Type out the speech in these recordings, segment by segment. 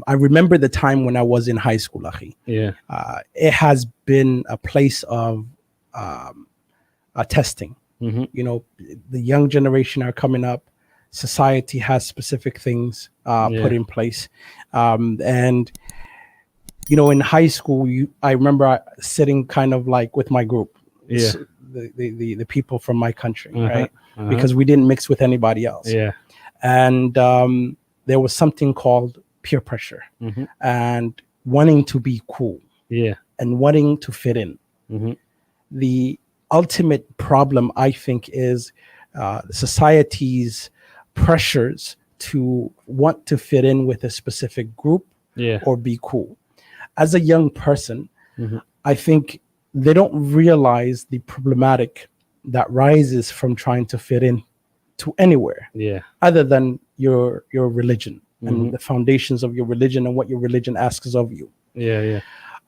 I remember the time when I was in high school, Akhi. Yeah. It has been a place of testing. Mm-hmm. You know, the young generation are coming up. Society has specific things put in place, and you know, in high school, I remember sitting kind of like with my group, Yeah. the people from my country, Uh-huh. right? Uh-huh. Because we didn't mix with anybody else. Yeah. And there was something called peer pressure Mm-hmm. and wanting to be cool Yeah. and wanting to fit in. Mm-hmm. The ultimate problem, I think, is society's pressures to want to fit in with a specific group Yeah. or be cool. As a young person, Mm-hmm. I think they don't realize the problematic that rises from trying to fit in to anywhere Yeah. other than your religion Mm-hmm. and the foundations of your religion and what your religion asks of you. Yeah.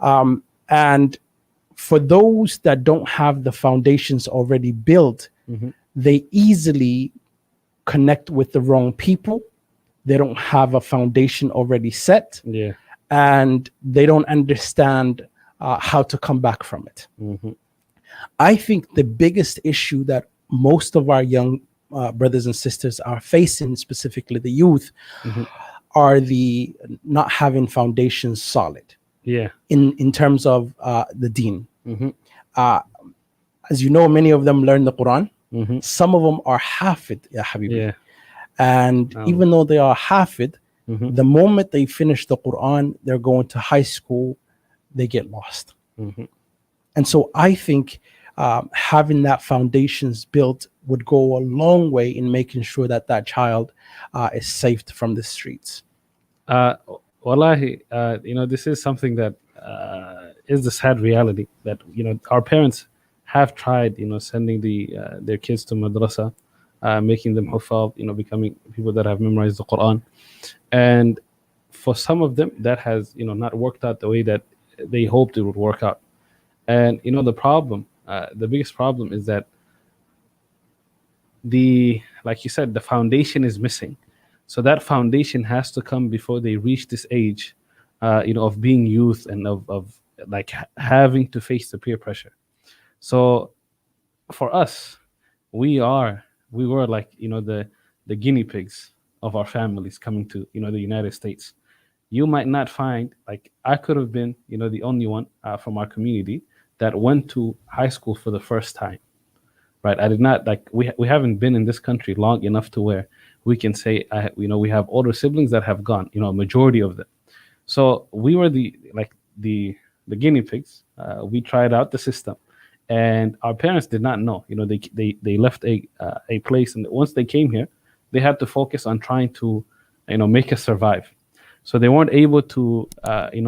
Yeah. And for those that don't have the foundations already built, Mm-hmm. they easily connect with the wrong people. They don't have a foundation already set, Yeah. and they don't understand how to come back from it. Mm-hmm. I think the biggest issue that most of our young brothers and sisters are facing, specifically the youth, Mm-hmm. are the not having foundations solid Yeah. in terms of the deen. Mm-hmm. As you know, many of them learn the Quran. Mm-hmm. Some of them are hafid, ya habibi. Yeah. And even though they are hafid, Mm-hmm. the moment they finish the Quran, they're going to high school, they get lost. Mm-hmm. And so I think having that foundations built would go a long way in making sure that that child is saved from the streets. Wallahi, this is something that is the sad reality that, our parents have tried, sending their kids to madrasa, making them huffaz, becoming people that have memorized the Quran. And for some of them, that has, not worked out the way that they hoped it would work out. And, the biggest problem is that like you said, the foundation is missing. So that foundation has to come before they reach this age, of being youth and of like having to face the peer pressure. So for us, we were like, the guinea pigs of our families coming to, the United States. You might not find, like I could have been, the only one from our community that went to high school for the first time. Right, I did not, like we haven't been in this country long enough to where we can say we have older siblings that have gone, a majority of them. So we were the guinea pigs. We tried out the system, and our parents did not know. They left a place, and once they came here, they had to focus on trying to make us survive. So they weren't able to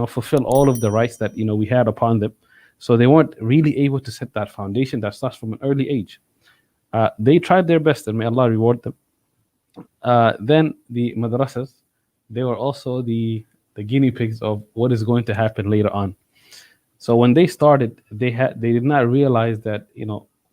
fulfill all of the rights that we had upon them. So they weren't really able to set that foundation that starts from an early age. They tried their best, and may Allah reward them. Then the madrasas, they were also the guinea pigs of what is going to happen later on. So when they started, they did not realize that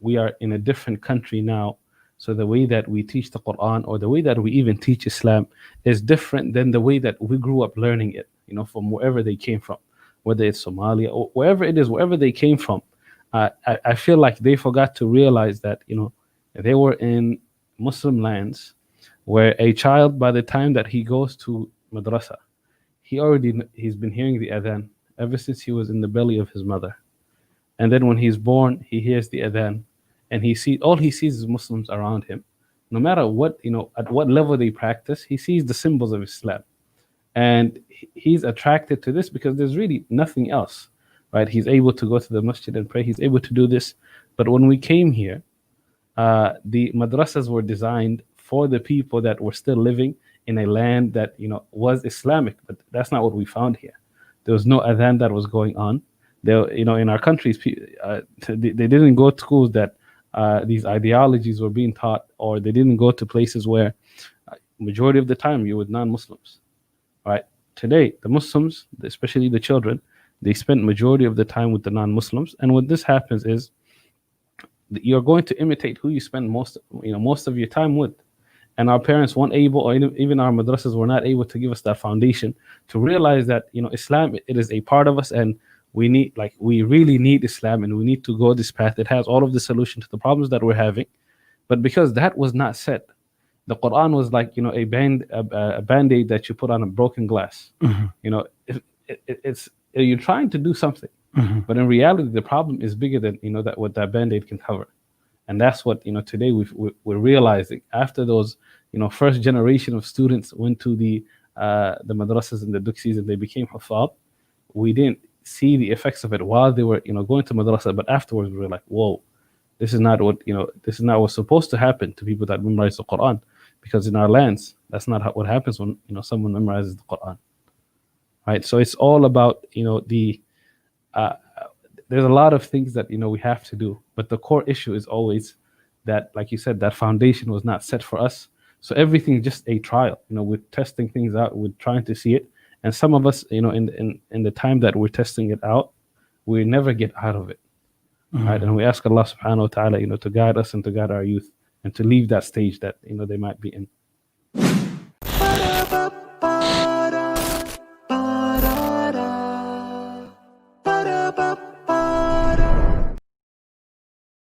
we are in a different country now. So the way that we teach the Quran, or the way that we even teach Islam, is different than the way that we grew up learning it. From wherever they came from, whether it's Somalia or wherever it is, wherever they came from. I feel like they forgot to realize that they were in Muslim lands, where a child, by the time that he goes to madrasa, he's been hearing the adhan ever since he was in the belly of his mother. And then when he's born, he hears the adhan, and he sees is Muslims around him. No matter what, at what level they practice, he sees the symbols of Islam. And he's attracted to this because there's really nothing else, right? He's able to go to the masjid and pray. He's able to do this. But when we came here, the madrasas were designed for the people that were still living in a land that was Islamic, but that's not what we found here. There was no adhan that was going on. There, in our countries, they didn't go to schools that these ideologies were being taught, or they didn't go to places where majority of the time you're with non-Muslims. Right? Today, the Muslims, especially the children, they spend majority of the time with the non-Muslims, and what this happens is you're going to imitate who you spend most of your time with. and our parents weren't able, or even our madrasas were not able to give us that foundation to realize that, you know, Islam, it is a part of us, and we really need Islam, and we need to go this path. It has all of the solution to the problems that we're having. But because that was not set, the Quran was like, you know, a band-aid that you put on a broken glass. You know, it's you're trying to do something, but in reality, the problem is bigger than, you know, that what that band-aid can cover. And that's what, you know, today we're realizing after those, you know, first generation of students went to the madrasas and the duksis and they became hafad. We didn't see the effects of it while they were, you know, going to madrasa, but afterwards we were like, whoa, this is not what's supposed to happen to people that memorize the Quran, because in our lands that's not what happens when, you know, someone memorizes the Quran, right? So it's all about, you know, there's a lot of things that, you know, we have to do, but the core issue is always that, like you said, that foundation was not set for us. So everything is just a trial. You know, we're testing things out, we're trying to see it, and some of us, you know, in the time that we're testing it out, we never get out of it, right? And we ask Allah subhanahu wa ta'ala, you know, to guide us and to guide our youth and to leave that stage that, you know, they might be in.